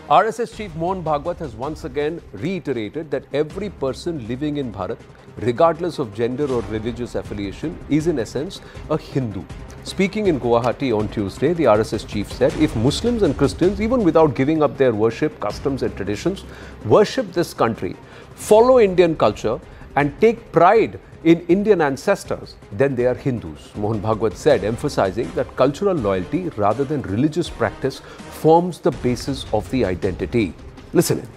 RSS Chief Mohan Bhagwat has once again reiterated that every person living in Bharat, regardless of gender or religious affiliation, is in essence a Hindu. Speaking in Guwahati on Tuesday, the RSS chief said, if Muslims and Christians, even without giving up their worship, customs and traditions, worship this country, follow Indian culture and take pride in Indian ancestors, then they are Hindus. Mohan Bhagwat said, emphasizing that cultural loyalty rather than religious practice forms the basis of the identity. Listen in.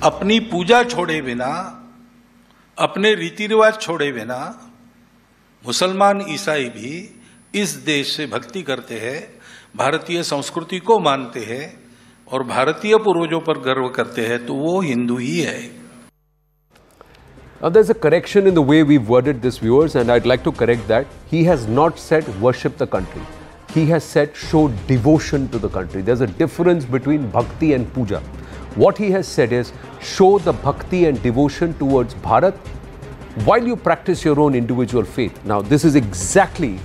अपनी पूजा छोड़े बिना, अपने रीति रिवाज छोड़े बिना, मुसलमान ईसाई भी इस देश से भक्ति करते हैं, भारतीय संस्कृति को मानते हैं और भारतीय पूर्वजों पर गर्व करते हैं, तो वो हिंदू ही है. Now there's a correction in the way we've worded this, viewers, and I'd like to correct that. He has not said worship the country. He has said show devotion to the country. There's a difference between bhakti and puja. What he has said is show the bhakti and devotion towards Bharat while you practice your own individual faith. Now this is exactly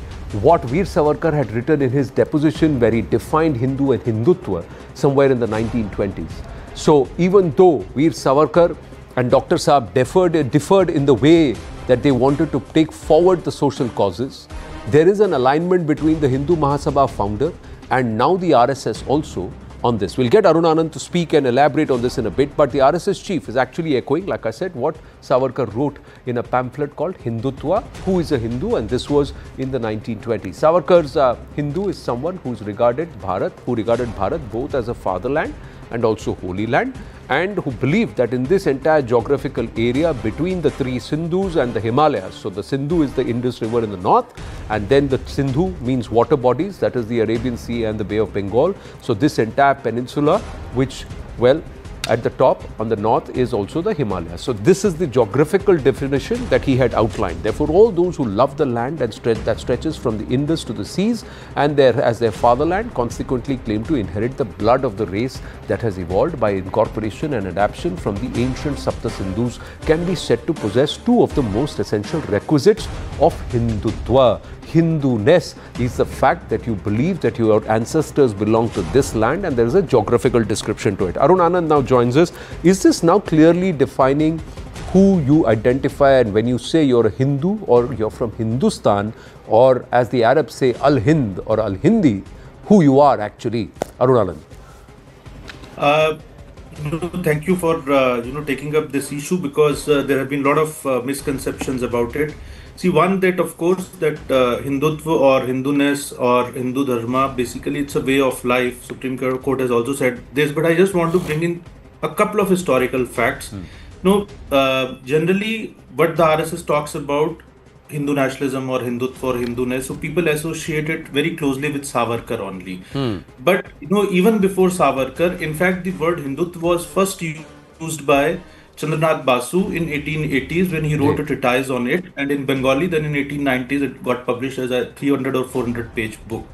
what Veer Savarkar had written in his deposition, where he defined Hindu and Hindutva somewhere in the 1920s. So even though Veer Savarkar and Dr. Saab differed in the way that they wanted to take forward the social causes, there is an alignment between the Hindu Mahasabha founder and now the RSS also on this. We'll get Arun Anand to speak and elaborate on this in a bit, but the RSS chief is actually echoing, like I said, what Savarkar wrote in a pamphlet called Hindutva, Who is a Hindu? And this was in the 1920s. Savarkar's Hindu is someone who regarded Bharat both as a fatherland and also holy land, and who believed that in this entire geographical area between the three Sindhus and the Himalayas, so the Sindhu is the Indus River in the north, and then the Sindhu means water bodies, that is the Arabian Sea and the Bay of Bengal. So this entire peninsula, which, well, at the top on the north is also the Himalayas. So this is the geographical definition that he had outlined. Therefore, all those who love the land and that stretches from the Indus to the seas and as their fatherland consequently claim to inherit the blood of the race that has evolved by incorporation and adaptation from the ancient Sapta Sindhus, can be said to possess two of the most essential requisites of Hindutva. Hinduness is the fact that you believe that your ancestors belong to this land, and there is a geographical description to it. Arun Anand now joins us. Is this now clearly defining who you identify, and when you say you're a Hindu or you're from Hindustan, or as the Arabs say Al-Hind or Al-Hindi, who you are actually? Arun Anand. Thank you for taking up this issue, because there have been a lot of misconceptions about it. See, one, that of course that Hindutva or Hinduness or Hindu Dharma, basically it's a way of life. Supreme Court has also said this, but I just want to bring in a couple of historical facts. Generally what the RSS talks about Hindu nationalism or Hindutva or Hinduness, so people associate it very closely with Savarkar only. But even before Savarkar, in fact, the word Hindutva was first used by Chandranath Basu in 1880s when he wrote a treatise on it, and in Bengali then in 1890s it got published as a 300 or 400 page book.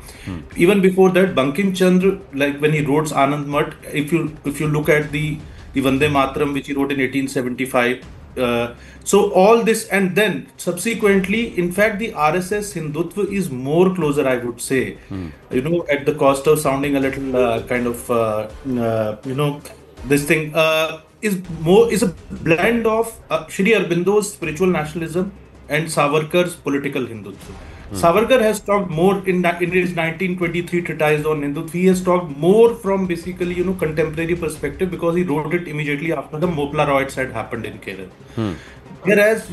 Even before that, Bankim Chandra, like when he wrote Anand Mat, if you look at the Vande Mataram which he wrote in 1875, so all this, and then subsequently, in fact, the RSS Hindutva is more closer, I would say, at the cost of sounding a little this thing is a blend of Shri Aurobindo's spiritual nationalism and Savarkar's political Hindutva. Savarkar has talked more in his 1923 treatise on Hindutva. He has talked more from basically contemporary perspective, because he wrote it immediately after the Mopla riots had happened in Kerala. Whereas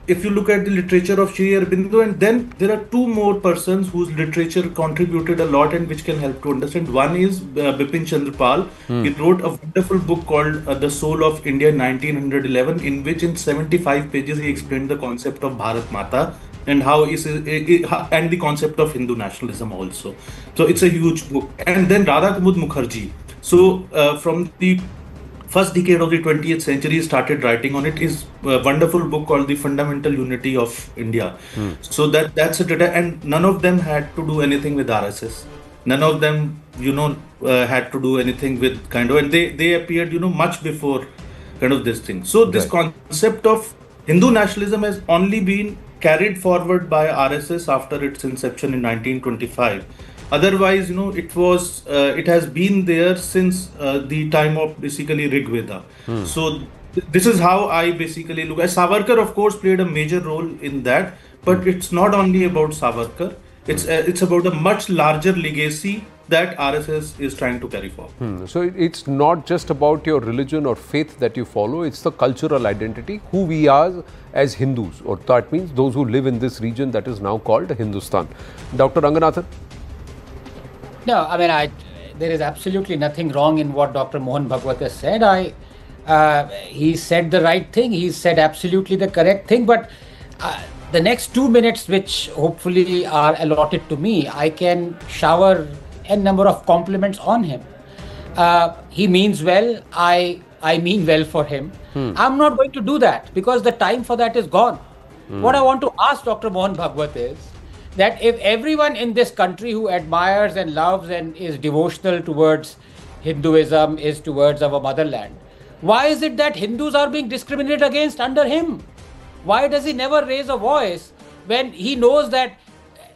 if you look at the literature of Shri Aurobindo, and then there are two more persons whose literature contributed a lot and which can help to understand. One is Bipin Chandra Pal. He wrote a wonderful book called The Soul of India in 1911, in which in 75 pages he explained the concept of Bharat Mata and and the concept of Hindu nationalism also. So it's a huge book. And then Radha Kumud Mukherjee. So from the first decade of the 20th century, started writing on it. Is a wonderful book called The Fundamental Unity of India. So that's a data, and none of them had to do anything with RSS. None of them, had to do anything with and they appeared, much before this thing. So this concept of Hindu nationalism has only been carried forward by RSS after its inception in 1925. Otherwise, it has been there since the time of basically Rig Veda. So this is how I basically look at Savarkar. Of course, played a major role in that, but it's not only about Savarkar. It's about a much larger legacy that RSS is trying to carry forward. So it's not just about your religion or faith that you follow, it's the cultural identity, who we are as Hindus, or that means those who live in this region that is now called Hindustan. Dr. Ranganathan? No, I mean, there is absolutely nothing wrong in what Dr. Mohan Bhagwat has said. He said the right thing, he said absolutely the correct thing, but the next 2 minutes, which hopefully are allotted to me, I can shower a number of compliments on him. He means well, I mean well for him. I'm not going to do that because the time for that is gone. What I want to ask Dr. Mohan Bhagwat is that if everyone in this country who admires and loves and is devotional towards Hinduism, is towards our motherland, why is it that Hindus are being discriminated against under him? Why does he never raise a voice when he knows that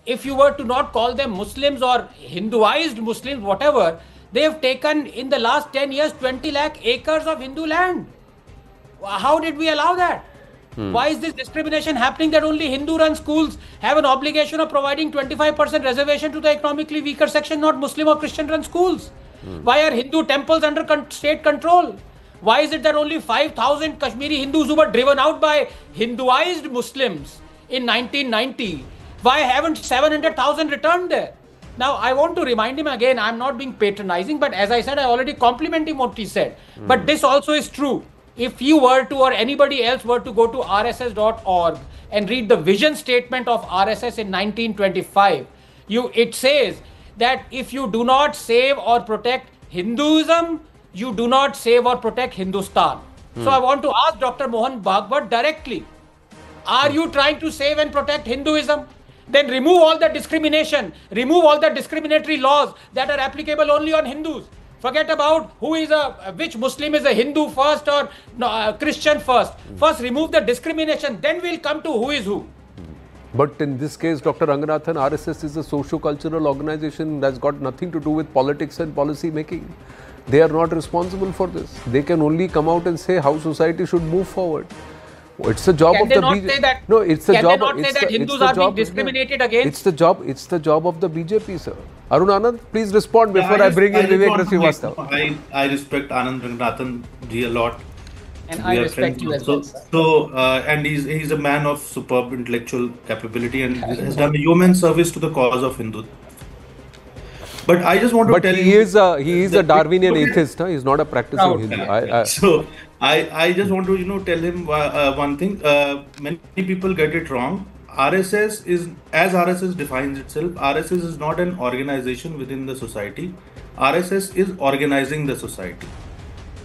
if you were to not call them Muslims or Hinduized Muslims, whatever, they have taken in the last 10 years 20 lakh acres of Hindu land? How did we allow that? Why is this discrimination happening that only Hindu-run schools have an obligation of providing 25% reservation to the economically weaker section, not Muslim or Christian-run schools? Why are Hindu temples under state control? Why is it that only 5,000 Kashmiri Hindus who were driven out by Hinduized Muslims in 1990, why haven't 700,000 returned there? Now, I want to remind him again, I'm not being patronizing, but as I said, I already compliment him what he said. But this also is true. If you were to, or anybody else were to go to rss.org and read the vision statement of RSS in 1925, it says that if you do not save or protect Hinduism, you do not save or protect Hindustan. So I want to ask Dr. Mohan Bhagwat directly, are you trying to save and protect Hinduism? Then remove all the discrimination, remove all the discriminatory laws that are applicable only on Hindus. Forget about which Muslim is a Hindu first or Christian first. First remove the discrimination, then we'll come to who is who. But in this case, Dr. Ranganathan, RSS is a socio-cultural organization that's got nothing to do with politics and policy making. They are not responsible for this. They can only come out and say how society should move forward. It's the job of the BJP. No, it's the job. Can they not say that Hindus are being discriminated against? It's the job of the BJP, sir. Arun Anand, please respond before I bring in Vivek Srivastava. I respect Anand Ranganathan ji a lot. And I respect you as well, sir. So, and he's a man of superb intellectual capability and has done a human service to the cause of Hindutva. But I just want to tell you... But he is a Darwinian atheist. He's not a practicing Hindu. So, I just want to, tell him one thing. Many people get it wrong. RSS is, as RSS defines itself, RSS is not an organization within the society. RSS is organizing the society.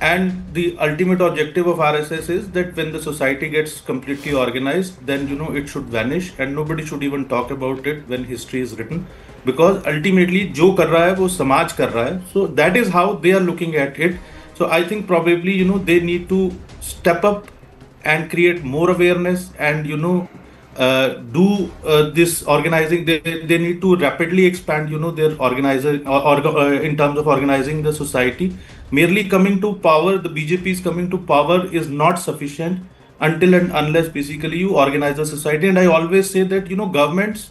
And the ultimate objective of RSS is that when the society gets completely organized, then, it should vanish and nobody should even talk about it when history is written. Because ultimately, jo kar raha hai, wo samaj kar raha hai. So that is how they are looking at it. So I think probably, they need to step up and create more awareness and, do this organizing. They need to rapidly expand, their organizer in terms of organizing the society. Merely coming to power, the BJP's coming to power is not sufficient until and unless basically you organize the society. And I always say that, governments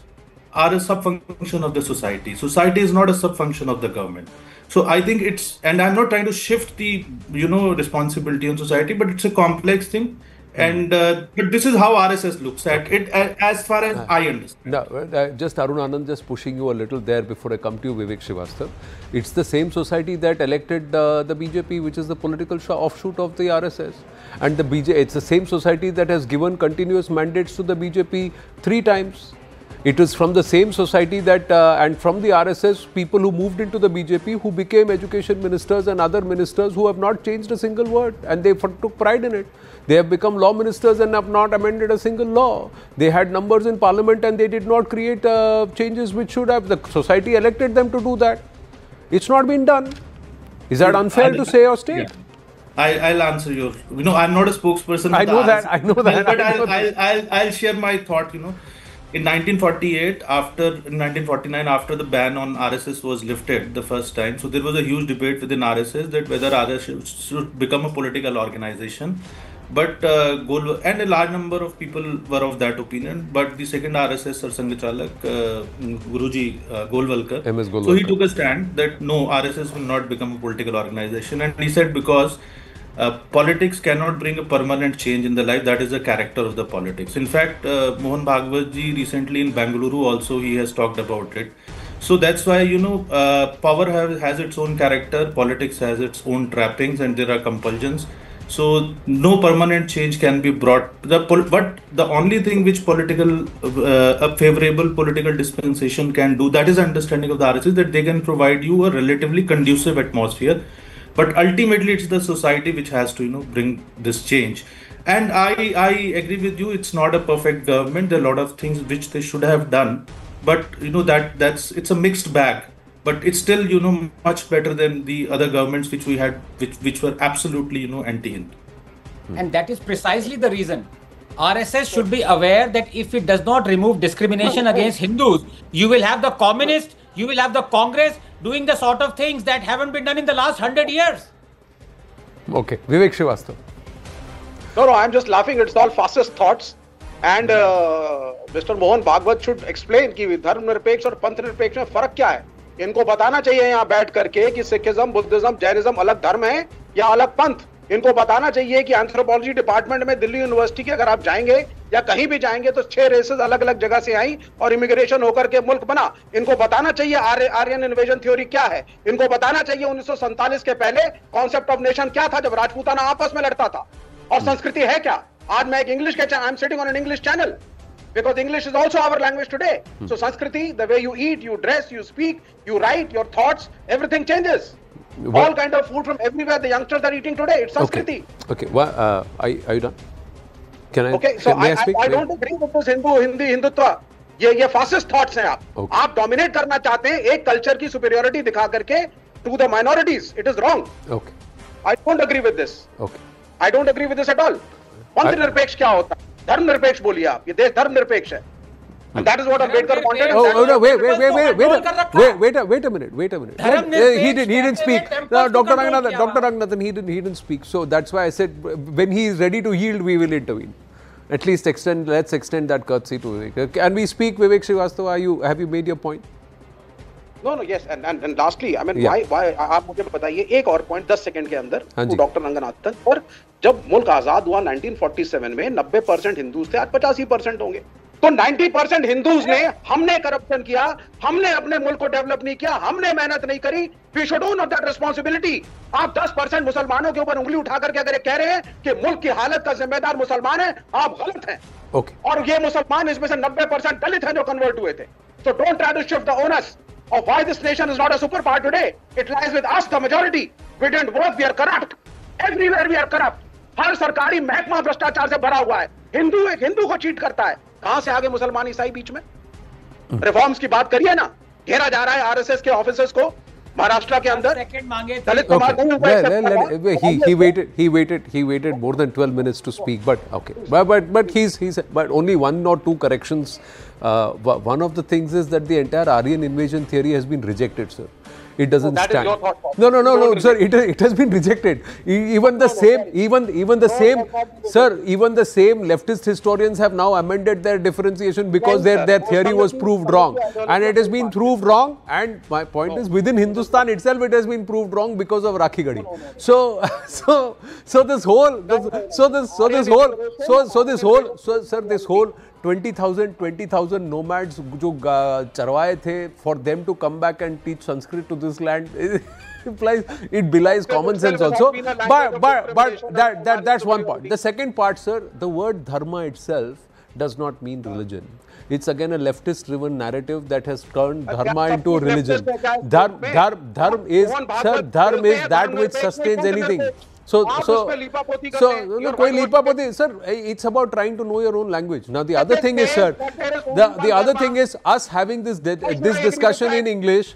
are a sub-function of the society. Society is not a sub-function of the government. So I think and I'm not trying to shift the, responsibility on society, but it's a complex thing. And but this is how RSS looks at it as far as I understand. No, just Arun Anand, just pushing you a little there before I come to you, Vivek Srivastava. It's the same society that elected the BJP, which is the political offshoot of the RSS. And it's the same society that has given continuous mandates to the BJP 3 times. It is from the same society that, and from the RSS, people who moved into the BJP, who became education ministers and other ministers who have not changed a single word, and they took pride in it. They have become law ministers and have not amended a single law. They had numbers in parliament and they did not create changes which should have. The society elected them to do that. It's not been done. Is that unfair to say or state? Yeah. I'll answer your. I'm not a spokesperson. I know that. But I'll share my thought. In 1948, in 1949, after the ban on RSS was lifted the first time, so there was a huge debate within RSS that whether RSS should become a political organization. But and a large number of people were of that opinion. But the second RSS Sarsanghchalak, Guruji Golwalkar, MS Golwalkar, so he took a stand that no, RSS will not become a political organization, and he said because politics cannot bring a permanent change in the life. That is the character of the politics. In fact, Mohan Bhagwat ji recently in Bengaluru also he has talked about it. So that's why power has its own character, politics has its own trappings, and there are compulsions. So no permanent change can be brought. But the only thing which a favorable political dispensation can do, that is understanding of the RSS, that they can provide you a relatively conducive atmosphere. But ultimately, it's the society which has to bring this change. And I agree with you. It's not a perfect government. There are a lot of things which they should have done. But it's a mixed bag. But it's still much better than the other governments which we had, which were absolutely anti-Hindu. And that is precisely the reason RSS should be aware that if it does not remove discrimination against Hindus, you will have the communists, you will have the Congress doing the sort of things that haven't been done in the last 100 years. Okay, Vivek Srivastava. No, I'm just laughing. It's all fascist thoughts. And Mr. Mohan Bhagwat should explain कि धर्म निरपेक्ष और पंथ निरपेक्ष में फर्क क्या है. इनको बताना चाहिए यहाँ बैठ करके कि सिखिज्म, बुद्धिज्म, जैनिज्म अलग धर्म है या अलग पंथ. इनको बताना चाहिए कि एंथ्रोपोलॉजी डिपार्टमेंट में दिल्ली यूनिवर्सिटी के अगर आप जाएंगे या कहीं भी जाएंगे तो 6 रेसेस अलग अलग जगह से आई और इमिग्रेशन होकर के मुल्क बना. इनको बताना चाहिए आर्यन इन्वेजन थ्योरी क्या है. इनको बताना चाहिए 1947 के पहले कॉन्सेप्ट ऑफ नेशन क्या था जब राजपूताना आपस में लड़ता था, और संस्कृति है क्या. आज मैं एक इंग्लिश के I am sitting on an English channel because English is also our language today. So Sanskriti, the way you eat, you dress, you speak, you write, your thoughts, everything changes. All kind of food from everywhere the youngsters are eating today. It's Sanskriti. Okay. Well, are you done? Can I? Okay. So I don't agree with this Hindutva. ये fascist thoughts हैं आप. Okay. आप dominate करना चाहते हैं एक culture की superiority दिखा करके to the minorities. It is wrong. Okay. I don't agree with this. Okay. I don't agree with this at all. पंथ निरपेक्ष क्या होता है? धर्म निरपेक्ष बोलिए आप. ये देश धर्म निरपेक्ष है. And that is what Ambedkar wanted. Oh, no, wait a minute. He didn't speak. Dr. Ranganathan, he didn't speak. So that's why I said when he is ready to yield, we will intervene. At least let's extend that courtesy to Vivek. Can we speak, Vivek Srivastava? Have you made your point? No, yes. And lastly, I mean, why आप मुझे बताइए एक और point 10 second के अंदर doctor Ranganathan. और जब मुल्क आजाद हुआ 1947 में 90% हिंदूज थे, आज 85% होंगे. तो 90% हिंदूज ने हमने करप्शन किया, हमने अपने मुल्क को डेवलप नहीं किया, हमने मेहनत नहीं करी. We should own that responsibility. आप 10% मुसलमानों के ऊपर उंगली उठा करके अगर कह रहे हैं कि मुल्क की हालत का जिम्मेदार मुसलमान है, आप गलत हैं. Okay. और ये मुसलमान इसमें से 90% दलित हैं जो कन्वर्ट हुए थे. So don't try to shift the onus of why this nation is not a superpower today. It lies with us, the majority. We didn't vote, we are corrupt. Everywhere we are corrupt. हर सरकारी महकमा भ्रष्टाचार से भरा हुआ है. हिंदू एक हिंदू को cheat करता है. कहां से आगे मुसलमान ईसाई बीच में? रिफॉर्म्स की बात करिए ना. घेरा जा रहा है आरएसएस के ऑफिसर्स को महाराष्ट्र के अंदर. He waited more than 12 minutes to speak, but okay. But only one or two corrections. One of the things is that the entire Aryan invasion theory has been rejected, sir. It doesn't stand. No, sir. It has been rejected. Even the same leftist historians have now amended their differentiation because their theory was proved wrong, and it has been proved wrong. And my point is, within Hindustan itself, it has been proved wrong because of Rakhi Gadi. So this whole 20,000 nomads जो चरवाए थे, for them to come back and teach Sanskrit to this land, it belies common sense also. But that's one part. The second part, sir, the word dharma itself does not mean religion. It's again a leftist-driven narrative that has turned dharma into a religion. Dharma is that which sustains anything. So, koi lipa poti, sir, it's about trying to know your own language. Now, the other thing is, sir, the other thing is us having this discussion in English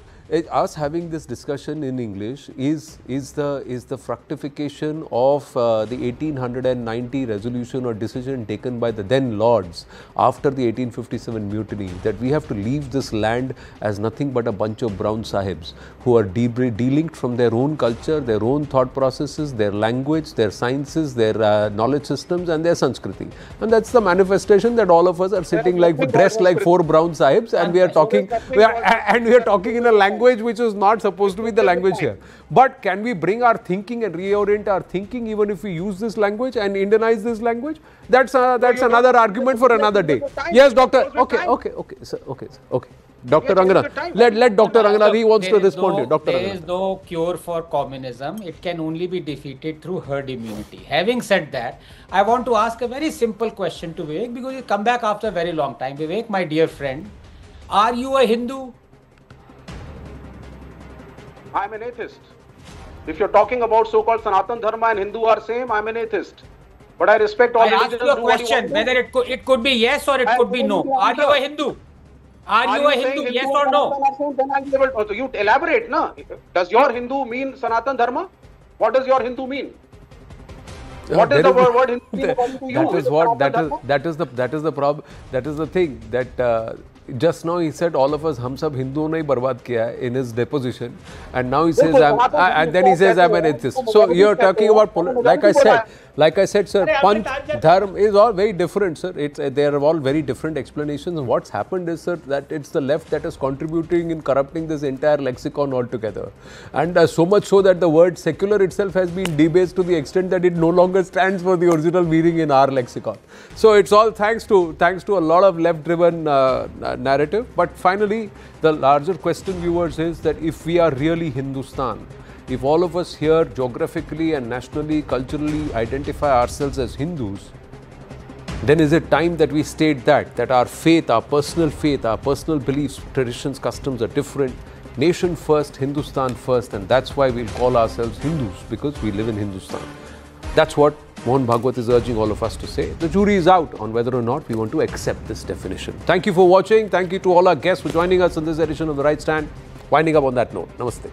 us having this discussion in English is the fructification of the 1890 resolution or decision taken by the then Lords after the 1857 mutiny, that we have to leave this land as nothing but a bunch of brown sahibs who are delinked from their own culture, their own thought processes, their language, their sciences, their knowledge systems and their Sanskriti. And that's the manifestation that all of us are sitting like dressed like four brown sahibs, and we are talking in a language which is not supposed to be the language here. But can we bring our thinking and reorient our thinking even if we use this language and Indianize this language? That's another argument for another day. Yes, Doctor. Okay. Dr. Ranganath, let Dr. Ranganath, he wants to respond to you. Dr. There is no cure for communism. It can only be defeated through herd immunity. Having said that, I want to ask a very simple question to Vivek, because you come back after a very long time. Vivek, my dear friend, are you a Hindu? I'm an atheist. If you're talking about so-called Sanatan Dharma and Hindu are same, I'm an atheist. But I respect all religions. I asked you a question, whether it could be yes or it could be no. Are you a Hindu? Are you a Hindu, yes or no? Then I'll be able to. You elaborate, na? Does your Hindu mean Sanatan Dharma? What does your Hindu mean? What is the word Hindu mean according to you? That is the problem. That is the thing that just now he said all of us hum sab Hinduon ne hi barbaad kiya hai in his deposition, and now he says then he says I'm an atheist. So you're talking about, like I said, sir, Panth, Dharma is all very different, sir. They are all very different explanations. And what's happened is, sir, that it's the left that is contributing in corrupting this entire lexicon altogether. And so much so that the word secular itself has been debased to the extent that it no longer stands for the original meaning in our lexicon. So it's all thanks to a lot of left-driven narrative. But finally, the larger question, viewers, is that if we are really Hindustan, if all of us here geographically and nationally, culturally identify ourselves as Hindus, then is it time that we state that our faith, our personal beliefs, traditions, customs are different. Nation first, Hindustan first, and that's why we'll call ourselves Hindus, because we live in Hindustan. That's what Mohan Bhagwat is urging all of us to say. The jury is out on whether or not we want to accept this definition. Thank you for watching. Thank you to all our guests for joining us in this edition of The Right Stand. Winding up on that note. Namaste.